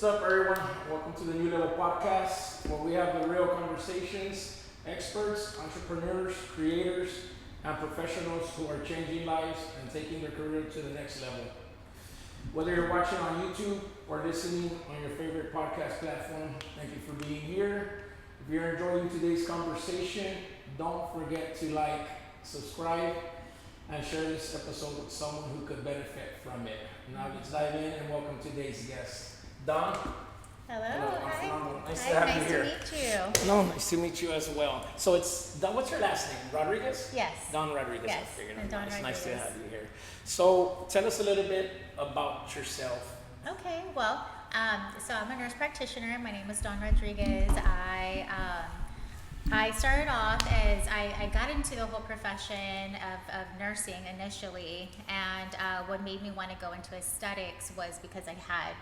up, everyone? Welcome to the New Level Podcast, where we have the real conversations, experts, entrepreneurs, creators, and professionals who are changing lives and taking their career to the next level. Whether you're watching on YouTube or listening on your favorite podcast platform, thank you for being here. If you're enjoying today's conversation, don't forget to like, subscribe, and share this episode with someone who could benefit from it. Now let's dive in and welcome today's guest, Don. Hello, hi. Nice Hi, to have nice you here. to meet you. No, nice to meet you as well. So it's Don. What's your last name? Rodriguez? Yes. Don Rodriguez. Yes, I figured. and Don It's nice to Rodriguez. have you here. So tell us a little bit about yourself. Okay, well, so I'm a nurse practitioner. My name is Dawn Rodriguez. I started off as I got into the whole profession of nursing initially, and what made me want to go into aesthetics was because I had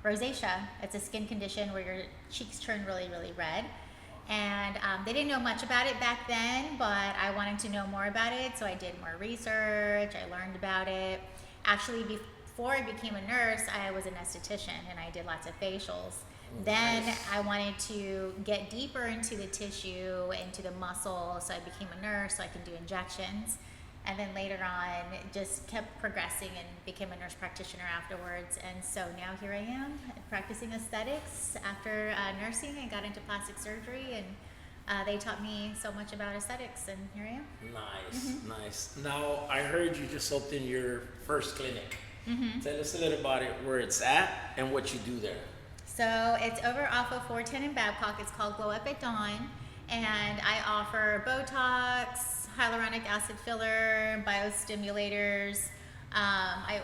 rosacea. It's a skin condition where your cheeks turn really, really red. And they didn't know much about it back then, but I wanted to know more about it, so I did more research. I learned about it. Actually, before I became a nurse, I was an esthetician, and I did lots of facials. Then Nice. I wanted to get deeper into the tissue, into the muscle, so I became a nurse so I can do injections. And then later on, just kept progressing and became a nurse practitioner afterwards. And so now here I am practicing aesthetics. After nursing, I got into plastic surgery, and they taught me so much about aesthetics, and here I am. Nice, nice. Now I heard you just opened your first clinic. Tell us a little about it, where it's at, and what you do there. So it's over off of 410 in Babcock. It's called Glow Up at Dawn, and I offer Botox, hyaluronic acid filler, biostimulators. I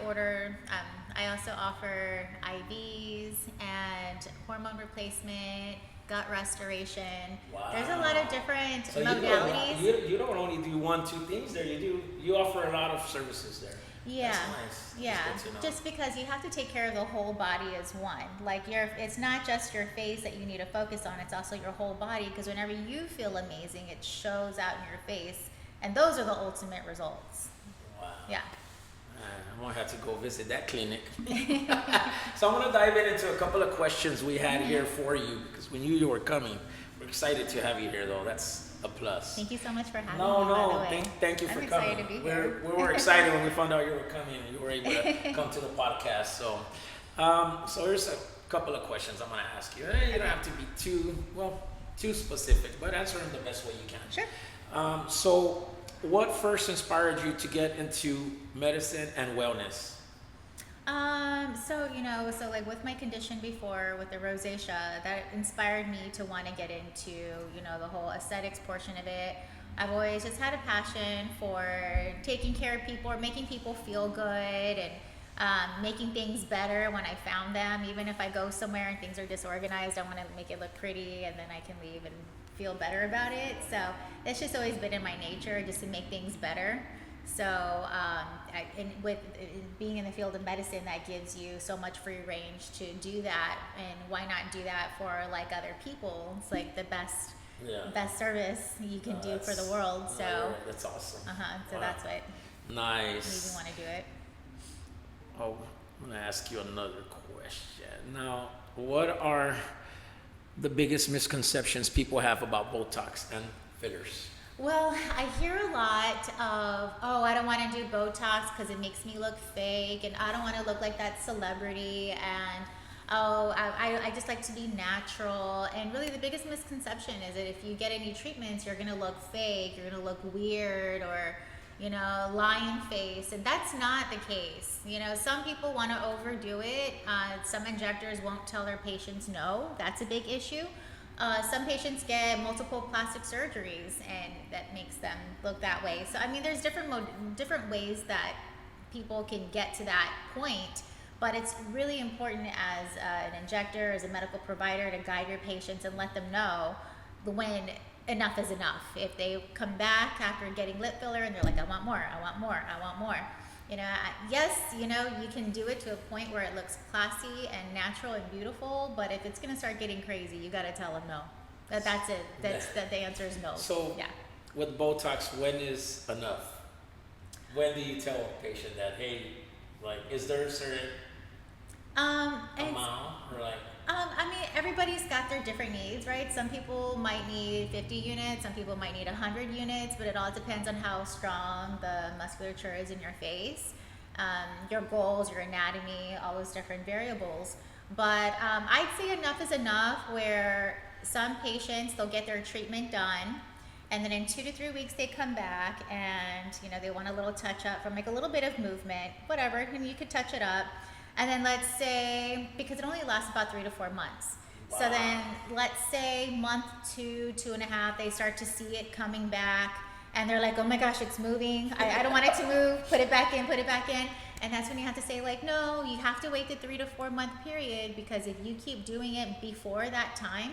also offer IVs and hormone replacement, gut restoration. Wow. There's a lot of different So modalities. you don't only do one, two things there. You offer a lot of services there. Yeah, That's nice. yeah. That's good to know. Just because you have to take care of the whole body as one. Like it's not just your face that you need to focus on. It's also your whole body, because whenever you feel amazing, it shows out in your face, and those are the ultimate results. Wow. Yeah. I'm gonna have to go visit that clinic. So I'm gonna dive into a couple of questions we had here for you, because we knew you were coming. We're excited to have you here, though. That's a plus. Thank you so much for having me. No, by the way. thank you for I'm coming. excited to be here. We were excited when we found out you were coming and you were able to come to the podcast. So, so here's a couple of questions I'm gonna ask you. You don't have to be too specific, but answer them the best way you can. Sure. So, what first inspired you to get into medicine and wellness? So like with my condition before, with the rosacea, that inspired me to want to get into, the whole aesthetics portion of it. I've always just had a passion for taking care of people, or making people feel good, and making things better when I found them. Even if I go somewhere and things are disorganized, I want to make it look pretty, and then I can leave and feel better about it. So it's just always been in my nature, just to make things better. So with being in the field of medicine, that gives you so much free range to do that, and why not do that for like other people? It's like the best service you can do for the world. So that's awesome. So Wow. that's what Nice. made me want to do it. Oh, I'm gonna ask you another question. Now, what are the biggest misconceptions people have about Botox and fillers? Well, I hear a lot of, I don't want to do Botox because it makes me look fake, and I don't want to look like that celebrity, and I just like to be natural. And really the biggest misconception is that if you get any treatments, you're going to look fake, you're going to look weird, or lion face, and that's not the case. Some people want to overdo it. Some injectors won't tell their patients no. That's a big issue. Some patients get multiple plastic surgeries, and that makes them look that way. So there's different ways that people can get to that point, but it's really important as an injector, as a medical provider, to guide your patients and let them know when enough is enough. If they come back after getting lip filler and they're like, I want more, I want more, I want more. Yes, you can do it to a point where it looks classy and natural and beautiful, but if it's going to start getting crazy, you got to tell them no. That's it. The answer is no. So, yeah. With Botox, when is enough? When do you tell a patient that, hey, like, is there a certain amount, or like, I mean, everybody's got their different needs, right? Some people might need 50 units, some people might need 100 units, but it all depends on how strong the musculature is in your face, your goals, your anatomy, all those different variables. But I'd say enough is enough where some patients, they'll get their treatment done, and then in 2 to 3 weeks they come back and, you know, they want a little touch up from like a little bit of movement, whatever, and you could touch it up. And then let's say, because it only lasts about 3 to 4 months. Wow. So then let's say month 2, 2.5, they start to see it coming back and they're like, oh my gosh, it's moving. I don't want it to move. Put it back in, put it back in. And that's when you have to say like, no, you have to wait the 3 to 4 month period, because if you keep doing it before that time,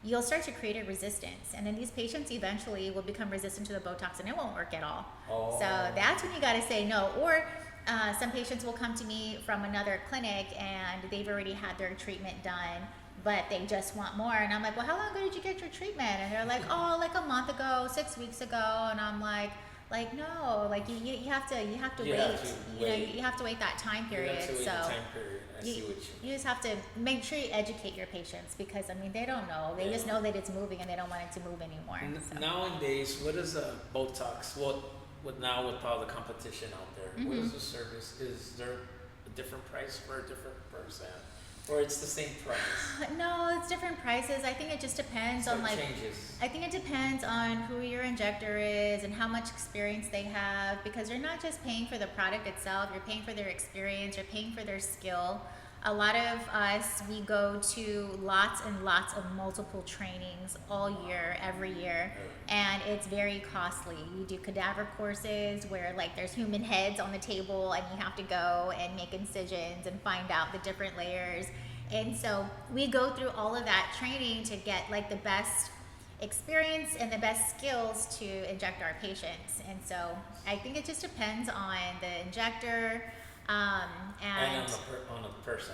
you'll start to create a resistance. And then these patients eventually will become resistant to the Botox and it won't work at all. Oh. So that's when you got to say no. Or some patients will come to me from another clinic and they've already had their treatment done, but they just want more. And I'm like, well, how long ago did you get your treatment? And they're like, oh, like a month ago, 6 weeks ago. And I'm like no, like you have to wait. You know, you have to wait that time period. You have to wait so the time period. I see what you just have to make sure you educate your patients, because I mean they don't know. They just know that it's moving and they don't want it to move anymore. So. Nowadays, what is a Botox? With all the competition out there, what is the service? Is there a different price for a different person, or it's the same price? No, it's different prices. I think it just depends on like. Changes. I think it depends on who your injector is and how much experience they have, because you're not just paying for the product itself. You're paying for their experience. You're paying for their skill. A lot of us, we go to lots and lots of multiple trainings all year, every year, and it's very costly. You do cadaver courses where like there's human heads on the table and you have to go and make incisions and find out the different layers. And so we go through all of that training to get like the best experience and the best skills to inject our patients. And so I think it just depends on the injector. And on a person.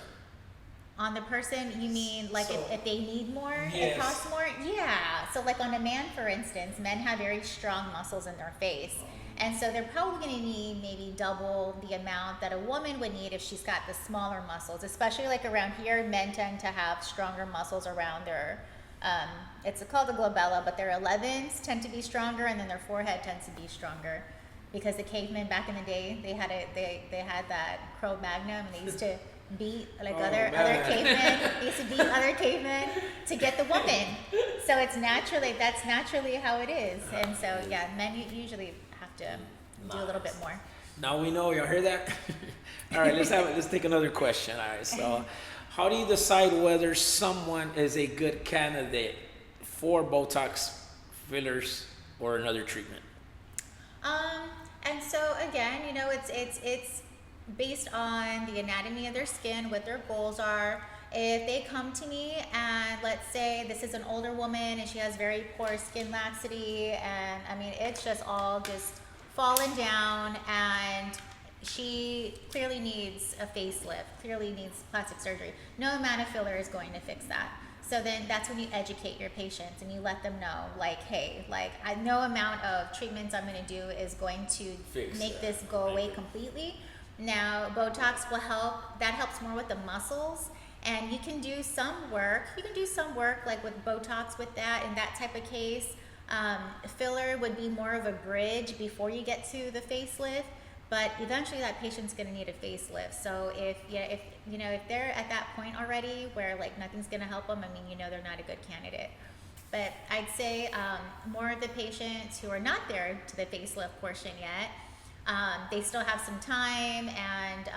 On the person, you mean like So, if they need more, yes. it costs more? Yeah. So like on a man, for instance, men have very strong muscles in their face. And so they're probably going to need maybe double the amount that a woman would need if she's got the smaller muscles, especially like around here. Men tend to have stronger muscles around their, it's called the glabella, but their 11s tend to be stronger, and then their forehead tends to be stronger. Because the cavemen back in the day, they had that Cro-Magnon, and they used to beat like other cavemen. They used to beat other cavemen to get the woman. So that's naturally how it is. And so yeah, men usually have to do a little bit more. Now we know, y'all hear that? All right, let's take another question. All right, so how do you decide whether someone is a good candidate for Botox fillers or another treatment? And so again, you know, it's based on the anatomy of their skin, what their goals are. If they come to me and let's say this is an older woman and she has very poor skin laxity, and I mean it's just all just fallen down, and she clearly needs a facelift, clearly needs plastic surgery, no amount of filler is going to fix that. So then that's when you educate your patients and you let them know, like, hey, like no amount of treatments I'm going to do is going to make this go away completely. Now, Botox will help. That helps more with the muscles, and you can do some work. You can do some work like with Botox with that in that type of case. Filler would be more of a bridge before you get to the facelift. But eventually that patient's going to need a facelift. So if they're at that point already where like nothing's going to help them, I mean, you know, they're not a good candidate. But I'd say more of the patients who are not there to the facelift portion yet, they still have some time and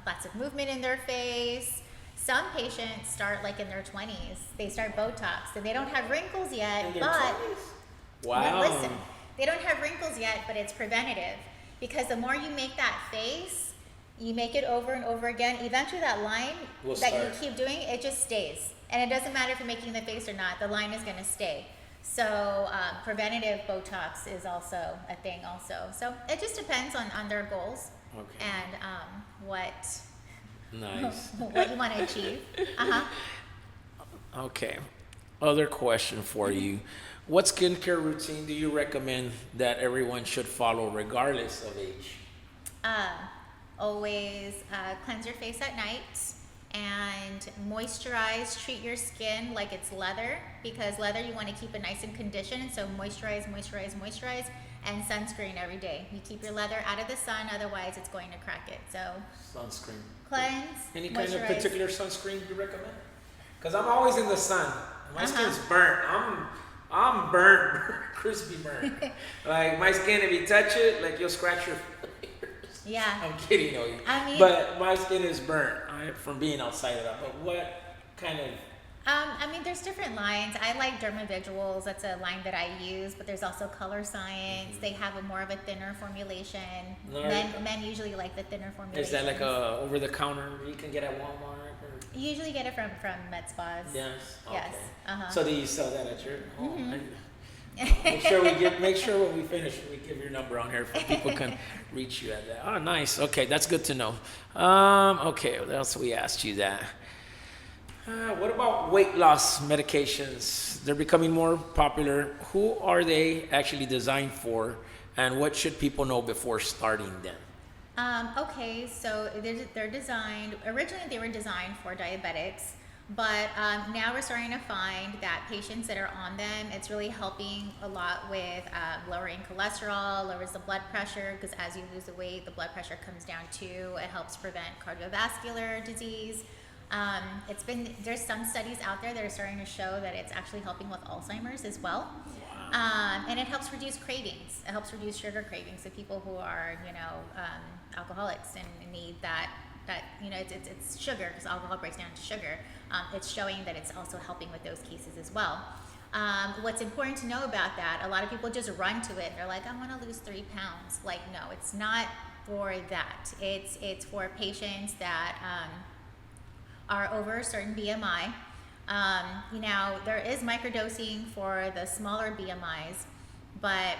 lots of movement in their face. Some patients start like in their 20s. They start Botox and they don't have wrinkles yet, but 20s? Wow. Listen, they don't have wrinkles yet, but it's preventative. Because the more you make that face, you make it over and over again, eventually that line you keep doing, it just stays. And it doesn't matter if you're making the face or not, the line is going to stay. So preventative Botox is also a thing also. So it just depends on their goals and what you want to achieve. Okay. Other question for you. What skincare routine do you recommend that everyone should follow regardless of age? Always cleanse your face at night and moisturize. Treat your skin like it's leather, because leather you want to keep it nice and conditioned. So moisturize, moisturize, moisturize, and sunscreen every day. You keep your leather out of the sun, otherwise it's going to crack it. So Sunscreen. cleanse, Any kind of moisturize. particular sunscreen you recommend? Because I'm always in the sun. My skin's burnt. I'm burnt, crispy burnt. Like my skin, if you touch it, like you'll scratch your fingers. Yeah. I'm kidding, though. But my skin is burnt from being outside of that. But what kind of? There's different lines. I like Dermavisuals. That's a line that I use. But there's also Color Science. They have more of a thinner formulation. Men usually like the thinner formulation. Is that like a over the counter you can get at Walmart? You usually get it from med spas. Yes. Okay. Yes. So do you sell that at your home? Make sure when we finish we give your number on here for people can reach you at that. Oh, nice. Okay, that's good to know. Okay, what else we asked you that? What about weight loss medications? They're becoming more popular. Who are they actually designed for, and what should people know before starting them? Okay, so they're designed, originally they were designed for diabetics, but now we're starting to find that patients that are on them, it's really helping a lot with lowering cholesterol, lowers the blood pressure, because as you lose the weight, the blood pressure comes down too. It helps prevent cardiovascular disease. There's some studies out there that are starting to show that it's actually helping with Alzheimer's as well. And it helps reduce cravings. It helps reduce sugar cravings. So people who are, alcoholics and need that it's sugar, because alcohol breaks down to sugar. It's showing that it's also helping with those cases as well. What's important to know about that, a lot of people just run to it. They're like, I want to lose 3 pounds. Like, no, it's not for that. It's for patients that are over a certain BMI. Now, there is microdosing for the smaller BMIs, but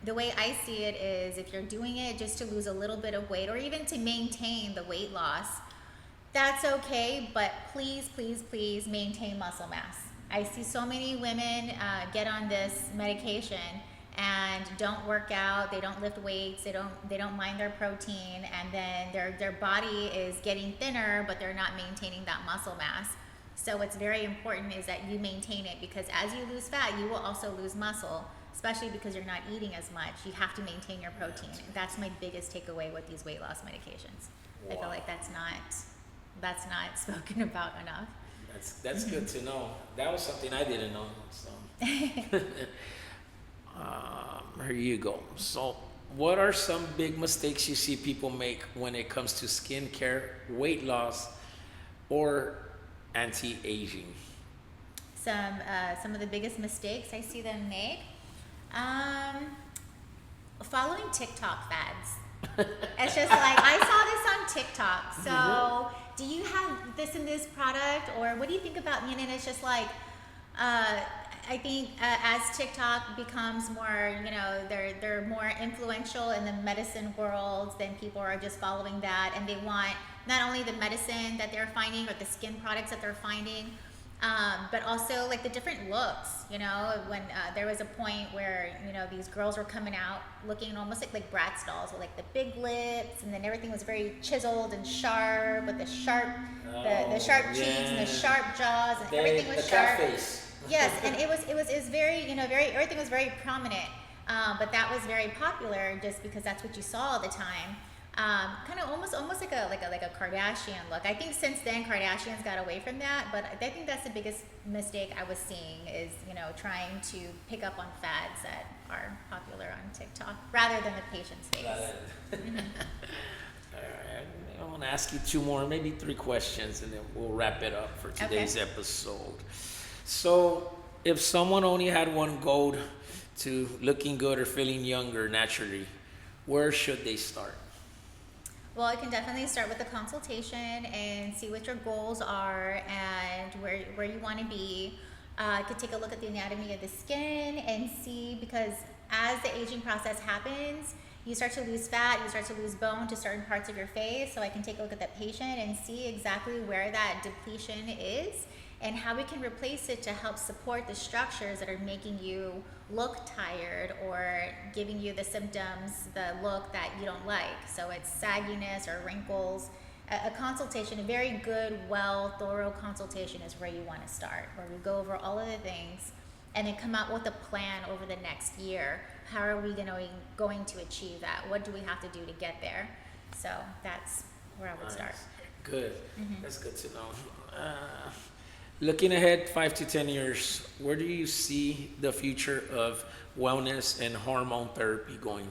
the way I see it is if you're doing it just to lose a little bit of weight or even to maintain the weight loss, that's okay, but please, please, please maintain muscle mass. I see so many women get on this medication and don't work out, they don't lift weights, they don't mind their protein, and then their body is getting thinner, but they're not maintaining that muscle mass. So what's very important is that you maintain it, because as you lose fat, you will also lose muscle, especially because you're not eating as much. You have to maintain your protein. That's my biggest takeaway with these weight loss medications. Wow. I feel like that's not spoken about enough. That's good to know. That was something I didn't know. So here you go. So what are some big mistakes you see people make when it comes to skincare, weight loss, or anti-aging? Some of the biggest mistakes I see them make, following TikTok fads. It's just like, I saw this on TikTok, so do you have this and this product, or what do you think about me? And it's just like, I think as TikTok becomes more, they're more influential in the medicine world, then people are just following that, and they want not only the medicine that they're finding or the skin products that they're finding, but also like the different looks. When there was a point where these girls were coming out looking almost like Bratz dolls, with like the big lips, and then everything was very chiseled and sharp, with the sharp cheeks and the sharp jaws, and everything was sharp. Face. Yes, and it was very everything was very prominent, but that was very popular just because that's what you saw all the time. Kind of almost like a Kardashian look. I think since then Kardashians got away from that, but I think that's the biggest mistake I was seeing is trying to pick up on fads that are popular on TikTok rather than the patient's face. All right, I want to ask you 2 more, maybe 3 questions, and then we'll wrap it up for today's episode. So, if someone only had one goal to looking good or feeling younger naturally, where should they start? Well, I can definitely start with a consultation and see what your goals are and where you want to be. I could take a look at the anatomy of the skin and see, because as the aging process happens, you start to lose fat, you start to lose bone to certain parts of your face. So I can take a look at that patient and see exactly where that depletion is and how we can replace it to help support the structures that are making you look tired or giving you the symptoms, the look that you don't like. So it's sagginess or wrinkles. a consultation, a very good, thorough consultation is where you want to start, where we go over all of the things and then come out with a plan over the next year. How are we going to achieve that? What do we have to do to get there? So that's where I would start. Good. That's good to know. Looking ahead 5 to 10 years, where do you see the future of wellness and hormone therapy going?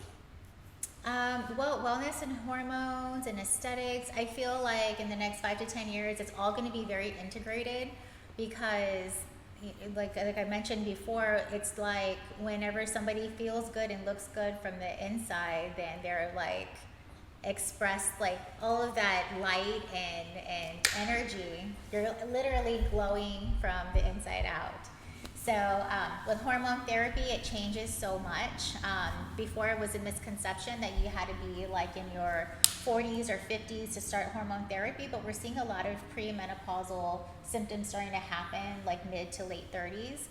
Well, wellness and hormones and aesthetics, I feel like in the next 5 to 10 years, it's all going to be very integrated because, like I mentioned before, it's like whenever somebody feels good and looks good from the inside, then they're like express like all of that light and energy. You're literally glowing from the inside out. So with hormone therapy, it changes so much. Before it was a misconception that you had to be like in your 40s or 50s to start hormone therapy, but we're seeing a lot of premenopausal symptoms starting to happen like mid to late 30s.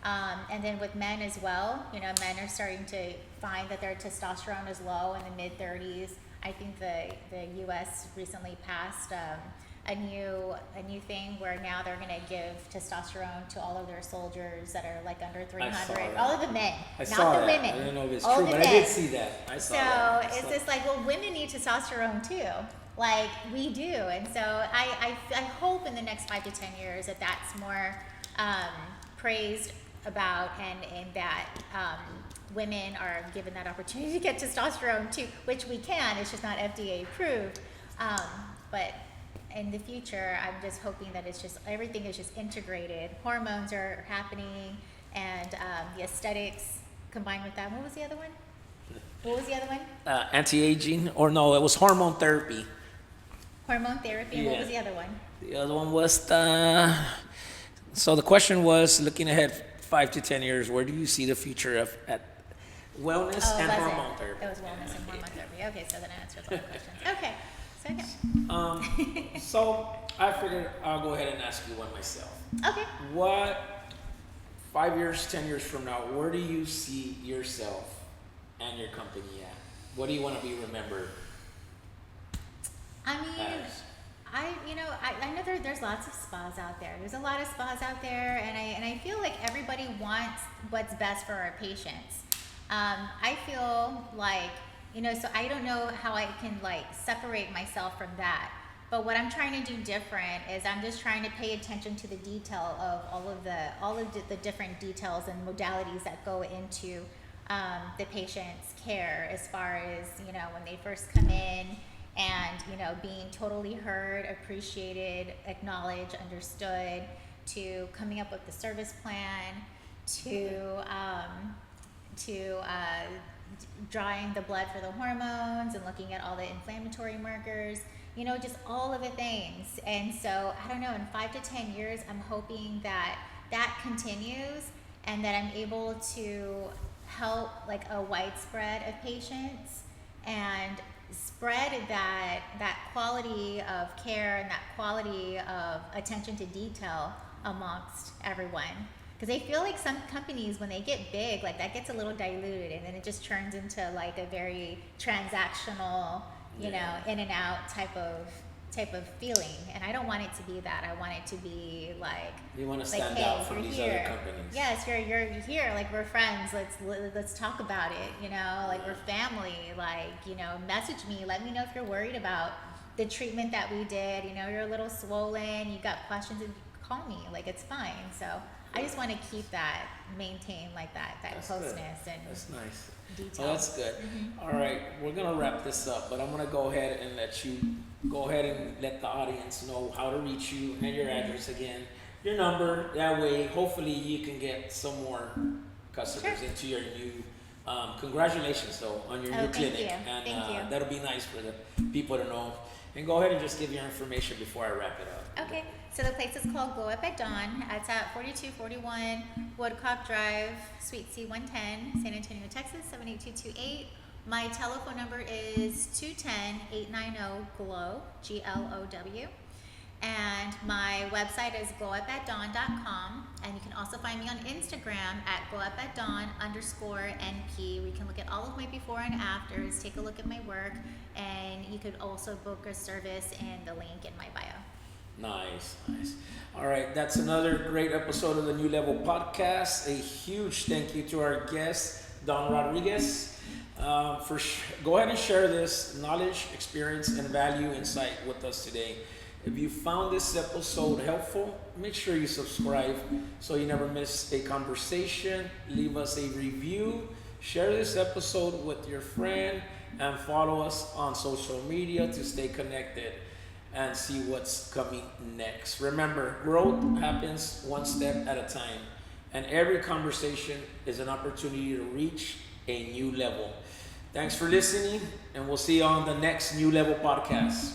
And then with men as well, men are starting to find that their testosterone is low in the mid 30s. I think the U.S. recently passed a new thing where now they're going to give testosterone to all of their soldiers that are like under 300. All of the men, not the women. I don't know if it's all true, the but men. I did see that. I saw that. So it's just like, well, women need testosterone too, like we do. And so I hope in the next 5 to 10 years that that's more praised about and that women are given that opportunity to get testosterone too, which we can. It's just not FDA approved. But in the future, I'm just hoping that it's just everything is just integrated. Hormones are happening, and the aesthetics combined with that. What was the other one? Anti-aging, or no, it was hormone therapy. Hormone therapy. And what was the other one? The other one was so the question was, looking ahead 5 to 10 years, where do you see the future of wellness and hormone therapy? It was wellness and hormone therapy. Okay, so that answers all the questions. Okay, so yeah. So I figured I'll go ahead and ask you one myself. Okay. What 5 years, 10 years from now, where do you see yourself and your company at? What do you want to be remembered I mean, as? I know there's lots of spas out there. There's a lot of spas out there, and I feel like everybody wants what's best for our patients. I feel like, so I don't know how I can like separate myself from that. But what I'm trying to do different is I'm just trying to pay attention to the detail of all of the different details and modalities that go into the patient's care, as far as when they first come in, and being totally heard, appreciated, acknowledged, understood, to coming up with the service plan, to drawing the blood for the hormones and looking at all the inflammatory markers, just all of the things. And so I don't know, in 5 to 10 years, I'm hoping that continues and that I'm able to help like a widespread of patients and spread that quality of care and that quality of attention to detail amongst everyone. Because I feel like some companies, when they get big, like that gets a little diluted, and then it just turns into like a very transactional, in and out type of feeling. And I don't want it to be that. I want it to be like, you want to like, stand hey, out from these here. other companies. Yes, you're here. Like, we're friends. Let's talk about it. Like, we're family. Like, message me. Let me know if you're worried about the treatment that we did. You're a little swollen. You got questions, and call me. Like, it's fine. So I just want to keep that, maintain like that That's closeness good. and That's nice. detail. Well, that's good. All right, we're gonna wrap this up, but I'm gonna go ahead and let you go ahead and let the audience know how to reach you and your address again, your number. That way, hopefully, you can get some more customers into your new. Congratulations, though, on your new clinic, you. and Thank you. that'll be nice for the people to know. And go ahead and just give your information before I wrap it up. Okay, so the place is called Glow Up at Dawn. It's at 4241 Woodcock Drive, Suite C110, San Antonio, Texas, 78228. My telephone number is 210-890-GLOW, GLOW. And my website is goupatdawn.com. And you can also find me on Instagram at goupatdawn_NP. We can look at all of my before and afters, take a look at my work, and you could also book a service in the link in my bio. Nice. All right, that's another great episode of the New Level Podcast. A huge thank you to our guest, Don Rodriguez. Go ahead and share this knowledge, experience, and value insight with us today. If you found this episode helpful, make sure you subscribe so you never miss a conversation. Leave us a review. Share this episode with your friend and follow us on social media to stay connected and see what's coming next. Remember, growth happens one step at a time, and every conversation is an opportunity to reach a new level. Thanks for listening, and we'll see you on the next New Level Podcast.